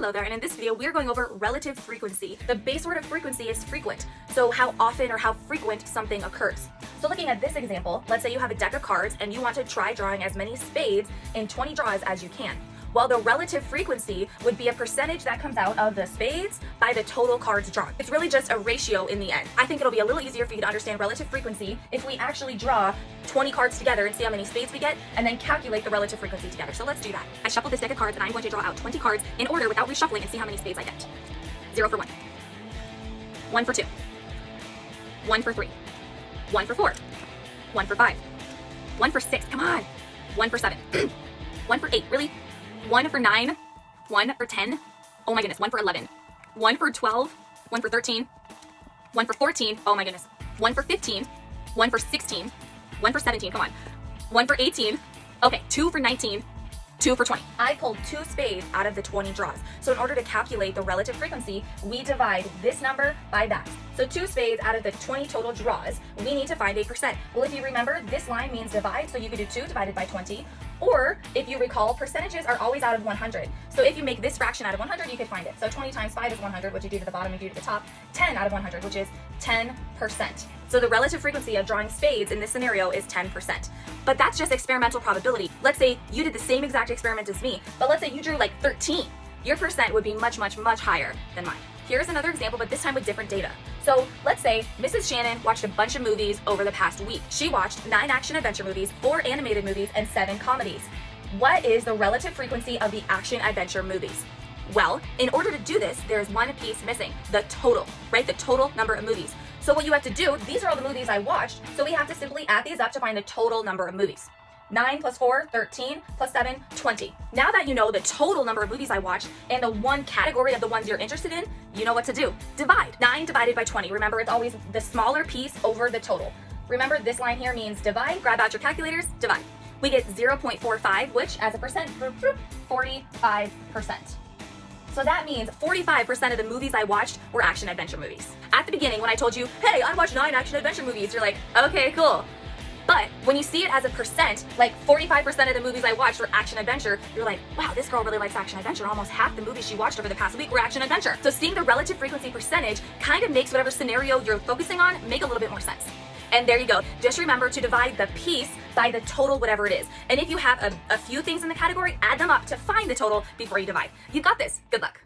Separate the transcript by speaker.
Speaker 1: Hello there, and in this video we're going over relative frequency. The base word of frequency is frequent, so how often or how frequent something occurs. So looking at this example, let's say you have a deck of cards and you want to try drawing as many spades in 20 draws as you can. Well, the relative frequency would be a percentage that comes out of the spades by the total cards drawn. It's really just a ratio in the end. I think it'll be a little easier for you to understand relative frequency if we actually draw 20 cards together and see how many spades we get, and then calculate the relative frequency together. So let's do that. I shuffled this deck of cards and I'm going to draw out 20 cards in order without reshuffling and see how many spades I get. 0 for 1. 1 for 2. 1 for 3. 1 for 4. 1 for 5. 1 for 6. Come on. 1 for 7. 1 for 8. Really? 1 for 9, 1 for 10, oh my goodness, 1 for 11, 1 for 12, 1 for 13, 1 for 14, oh my goodness, 1 for 15, 1 for 16, 1 for 17, come on, 1 for 18, okay, 2 for 19, 2 for 20. I pulled 2 spades out of the 20 draws. So in order to calculate the relative frequency, we divide this number by that. So 2 spades out of the 20 total draws, we need to find a percent. Well, if you remember, this line means divide, so you could do 2 divided by 20. Or if you recall, percentages are always out of 100. So if you make this fraction out of 100, you could find it. So 20 times 5 is 100, which you do to the bottom and you do to the top. 10 out of 100, which is 10%. So the relative frequency of drawing spades in this scenario is 10%. But that's just experimental probability. Let's say you did the same exact experiment as me, but let's say you drew like 13. Your percent would be much, much, much higher than mine. Here's another example, but this time with different data. So let's say Mrs. Shannon watched a bunch of movies over the past week. She watched 9 action-adventure movies, 4 animated movies, and 7 comedies. What is the relative frequency of the action-adventure movies? Well, in order to do this, there's one piece missing, the total, right? The total number of movies. So what you have to do, these are all the movies I watched, so we have to simply add these up to find the total number of movies. 9 plus 4, 13, plus 7, 20. Now that you know the total number of movies I watched and the one category of the ones you're interested in, you know what to do. Divide. 9 divided by 20. Remember, it's always the smaller piece over the total. Remember, this line here means divide. Grab out your calculators, divide. We get 0.45, which as a percent, 45%. So that means 45% of the movies I watched were action-adventure movies. At the beginning, when I told you, hey, I watched 9 action-adventure movies, you're like, okay, cool. But when you see it as a percent, like 45% of the movies I watched were action-adventure, you're like, wow, this girl really likes action-adventure. Almost half the movies she watched over the past week were action-adventure. So seeing the relative frequency percentage kind of makes whatever scenario you're focusing on make a little bit more sense. And there you go. Just remember to divide the piece by the total, whatever it is. And if you have a few things in the category, add them up to find the total before you divide. You got this. Good luck.